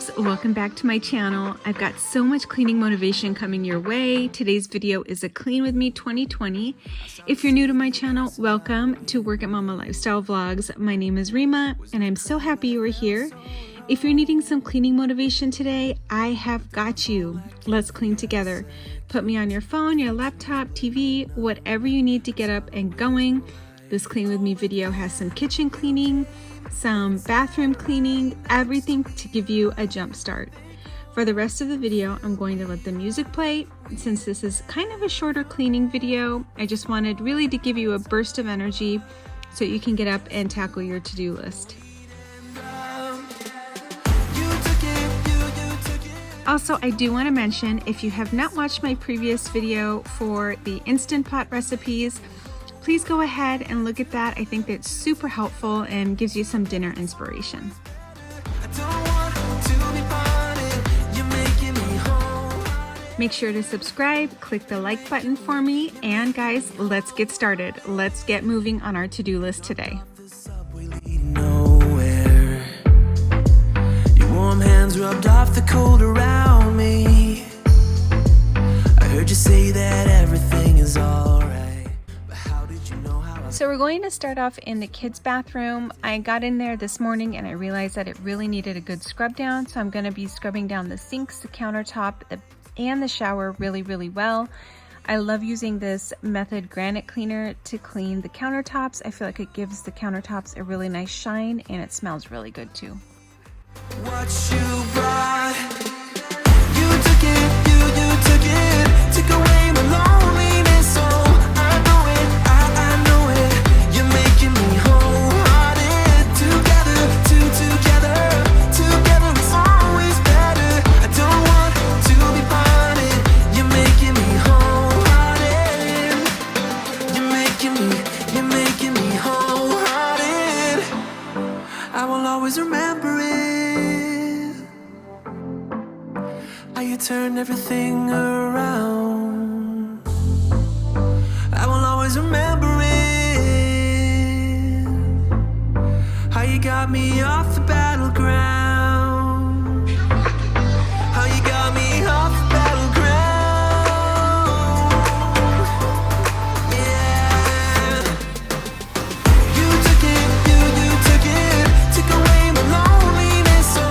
loves, welcome back to my channel. I've got so much cleaning motivation coming your way. Today's video is a Clean With Me 2020. If you're new to my channel, welcome to Work at Mama Lifestyle Vlogs. My name is Rima and I'm so happy you are here. If you're needing some cleaning motivation today, I have got you. Let's clean together. Put me on your phone, your laptop, TV, whatever you need to get up and going. This Clean With Me video has some kitchen cleaning, some bathroom cleaning, everything to give you a jump start. For the rest of the video, I'm going to let the music play. Since this is kind of a shorter cleaning video, I just wanted really to give you a burst of energy so you can get up and tackle your to-do list. Also, I do want to mention, if you have not watched my previous video for the Instant Pot recipes, please go ahead and look at that. I think that's super helpful and gives you some dinner inspiration. Make sure to subscribe, click the like button for me, and guys, let's get started. Let's get moving on our to-do list today. Your warm hands rubbed off the cold around me. I heard you say that everything is all right. So we're going to start off in the kids' bathroom. I got in there this morning and I realized that it really needed a good scrub down. So I'm going to be scrubbing down the sinks, the countertop, and the shower really well. I love using this Method granite cleaner to clean the countertops. I feel like it gives the countertops a really nice shine and it smells really good too. What you brought, you took it, took away my loneliness. So I know it, I know it. You're making me wholehearted. Together it's always better. I don't want to be parted. You're making me wholehearted. You're making me wholehearted. I will always remember it. How you turned everything around. I will always remember it. How you got me off the battleground. How you got me off the battleground. Yeah. You took it, took away my loneliness. So I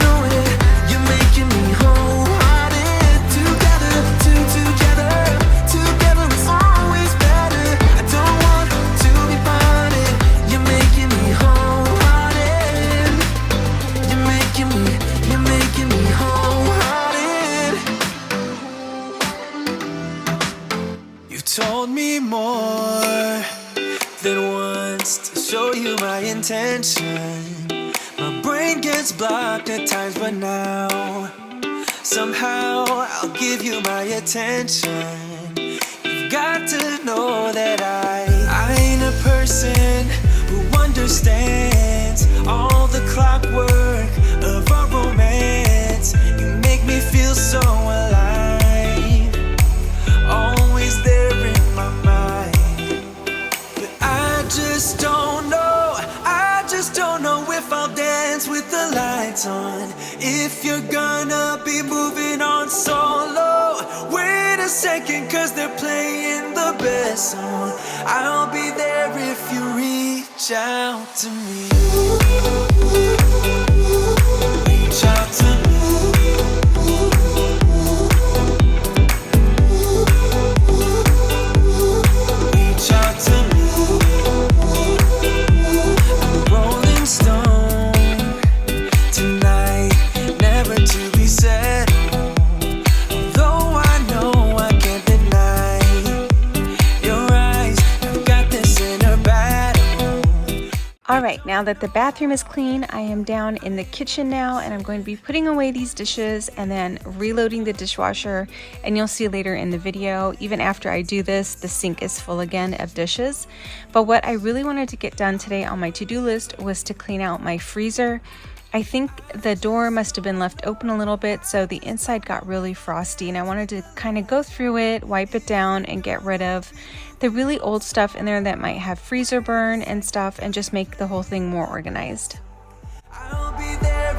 know it, you're making me wholehearted. Together it's always better. I don't want to be parted. You're making me wholehearted. You're making me wholehearted. You've told me more than once to show you my intention. My brain gets blocked at times, but now somehow I'll give you my attention. You've got to know that I ain't a person who understands all the clockwork of our romance. You make me feel so alive, always there in my mind. But I just don't know if I'll dance with the lights on. If you're gonna be moving on solo, wait a second, cause they're playing the best song. I'll be there if you reach out to me. Reach out to me. Reach out to me. I'm a rolling stone tonight, never to be settled. Although I know I can't deny your eyes, I've got this inner battle. Alright, now that the bathroom is clean, I am down in the kitchen now and I'm going to be putting away these dishes and then reloading the dishwasher, and you'll see later in the video, even after I do this, the sink is full again of dishes. But what I really wanted to get done today on my to-do list was to clean out my freezer. I think the door must have been left open a little bit, so the inside got really frosty, and I wanted to kind of go through it, wipe it down, and get rid of the really old stuff in there that might have freezer burn and stuff, and just make the whole thing more organized. I'll be there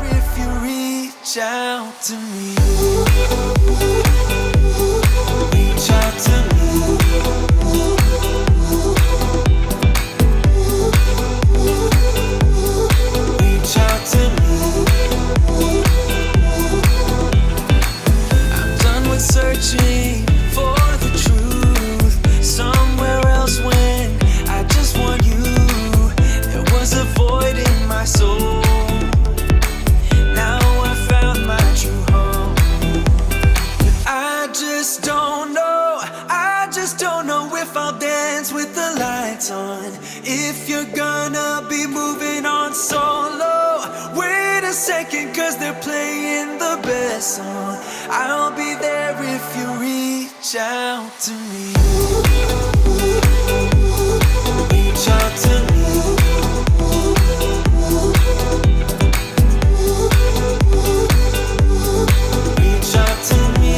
reach out to me. Reach out to me. Reach out to me. I'm done with searching for the truth somewhere else when I just want you. There was a void in my soul. Now I found my true home. But I just don't know if I'll dance with the lights on. If you're gonna be moving on solo, wait a second, 'cause they're playing the best song. I'll be there if you reach out to me. Reach out to me. Reach out to me.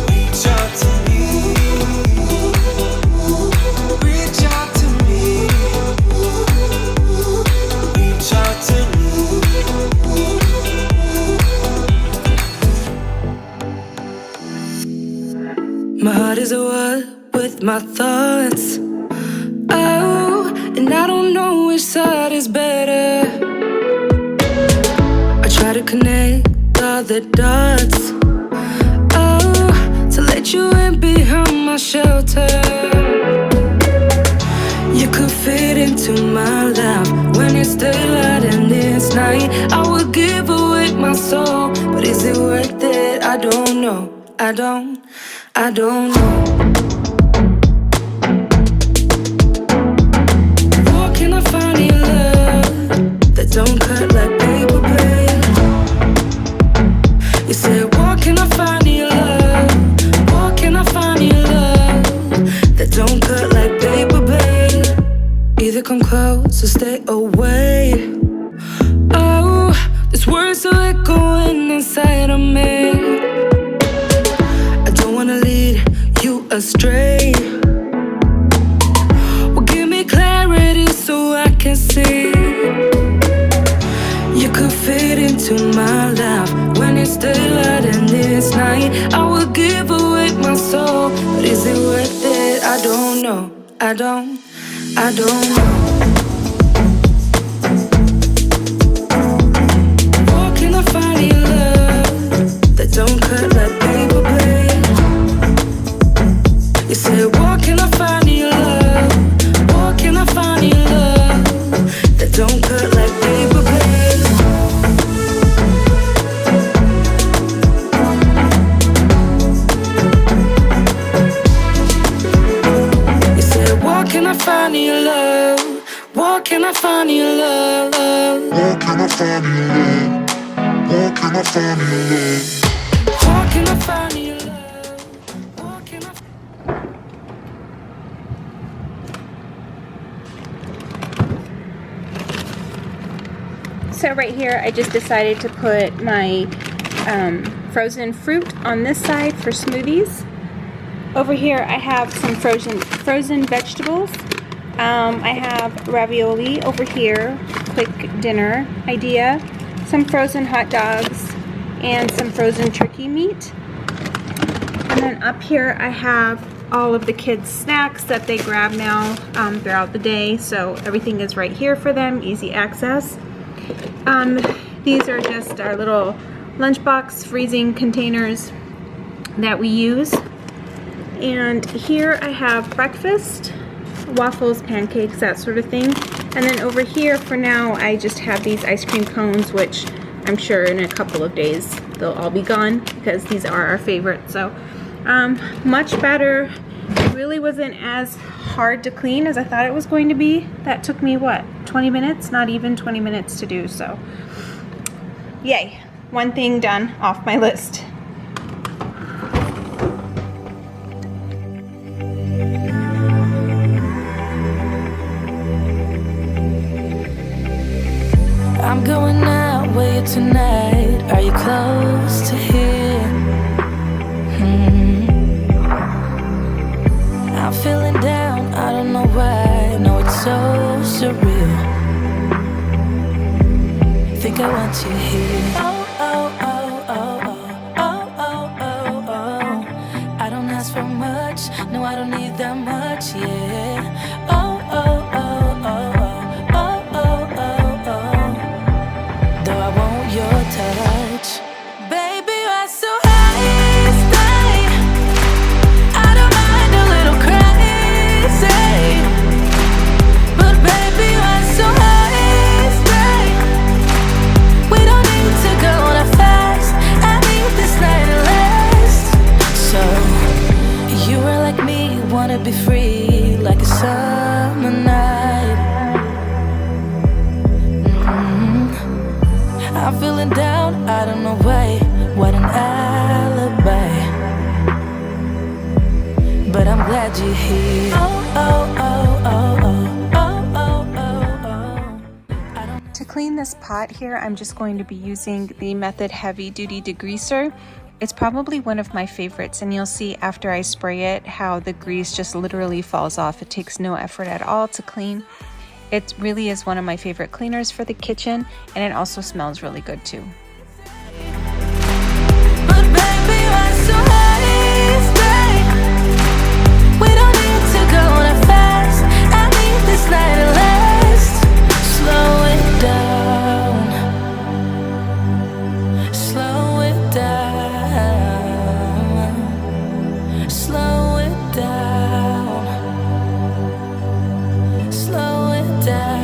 Reach out to me. Reach out to me. Reach out to me. My heart is at war with my thoughts. Oh, and I don't know which side is better. I try to connect all the dots. Oh, to let you in behind my shelter. You could fit into my life when it's daylight and it's night. I would give away my soul, but is it worth it? I don't know. I don't know. Where can I find your love that don't cut like paper blade? You said, where can I find your love? Where can I find your love that don't cut like paper blade? Either come close or stay away. Oh, this words are echoing inside of me. Wanna lead you astray. Well, give me clarity so I can see. You could fit into my life when it's daylight and it's night. I would give away my soul, but is it worth it? I don't know. I don't know. Where can I find your love that don't cut like paper blade? You said, where can I find your love? Where can I find your love that don't cut like paper blade? You said, where can I find your love? Where can I find your love? Where can I find your love? Where can I find your love? Where can I find your love? So right here, I just decided to put my frozen fruit on this side for smoothies. Over here, I have some frozen vegetables. I have ravioli over here, quick dinner idea. Some frozen hot dogs and some frozen turkey meat. And then up here, I have all of the kids' snacks that they grab now throughout the day. So everything is right here for them, easy access. These are just our little lunchbox freezing containers that we use. And here I have breakfast, waffles, pancakes, that sort of thing. And then over here for now I just have these ice cream cones, which I'm sure in a couple of days they'll all be gone because these are our favorites. So much better. It really wasn't as hard to clean as I thought it was going to be. That took me what, 20 minutes? Not even 20 minutes to do, so yay, one thing done off my list. I'm going out with you tonight. Are you close to here? I'm feeling down, I don't know why. No, it's so surreal. Think I want you here. Oh, oh, oh, oh, oh, oh, oh, oh, oh. I don't ask for much, no, I don't need that much, yeah. Oh, oh, oh, oh, oh, oh, oh, oh, oh. Though I want your touch, baby, you're so high, stay. I don't mind a little crazy, but baby, you're so high, stay. We don't need to go on a fast. I need this night to last. So you are like me, wanna be free like a summer night. I'm feeling down, I don't know why. What an alibi. But I'm glad you're here. Oh, oh, oh, oh, oh, oh, oh, oh, oh. To clean this pot here, I'm just going to be using the Method Heavy Duty Degreaser. It's probably one of my favorites, and you'll see after I spray it how the grease just literally falls off. It takes no effort at all to clean. It really is one of my favorite cleaners for the kitchen, and it also smells really good too. But baby, you're so high, stay. We don't need to go on a fast. I need this night to last. Slow it down. Slow it down. Slow it down. Slow it down.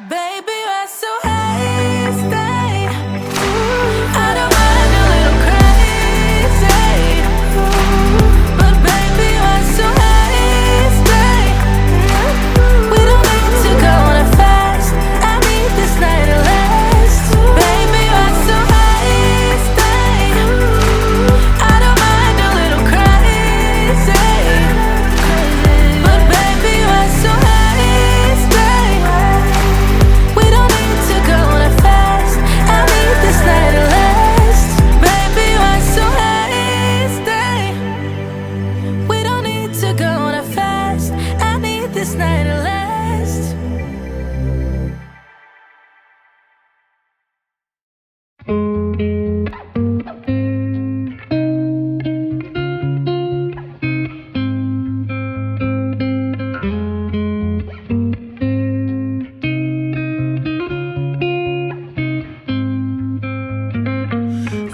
Baby, you're so high, stay. I don't mind a little crazy, but baby, you're so high, stay. We don't need to go on a fast. I need this night to last. Baby, you're so high, stay. I don't mind a little crazy, but baby, you're so high, stay. We don't need to go on a fast. I need this night to last. Baby, you're so high, stay. We don't need to go on a fast. I need this night to last.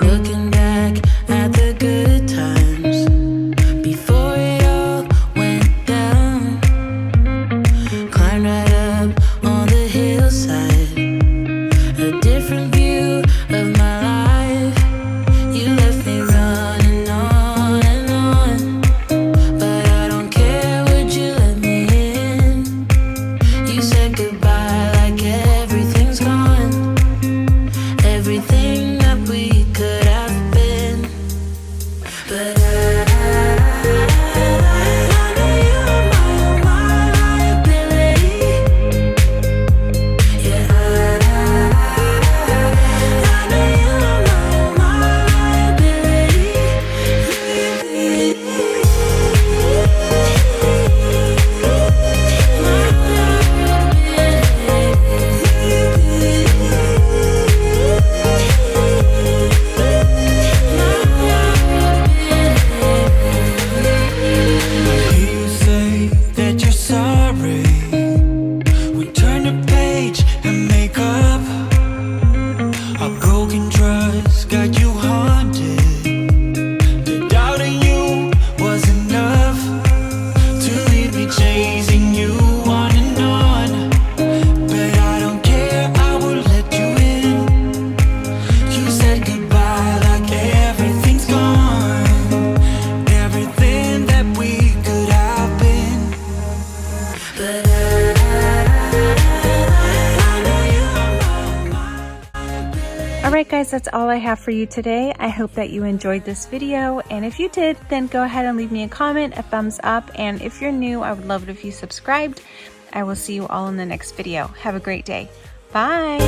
Looking back at the good times before it all went down. Climbed right up on the hillside, a different view of my life. You left me running on and on, but I don't care, would you let me in? You said goodbye like everything's gone, everything that we could have been. But I know you are my liability. Yeah, I know you are my liability. You say that you're sorry. We turn the page and make up. Our broken trust got you haunted. The doubt in you was enough to leave me chasing you on and on. But I don't care, I will let you in. You said goodbye like everything's gone, everything that we could have been. But Alright guys, that's all I have for you today. I hope that you enjoyed this video, and if you did, then go ahead and leave me a comment, a thumbs up, and if you're new, I would love it if you subscribed. I will see you all in the next video. Have a great day. Bye!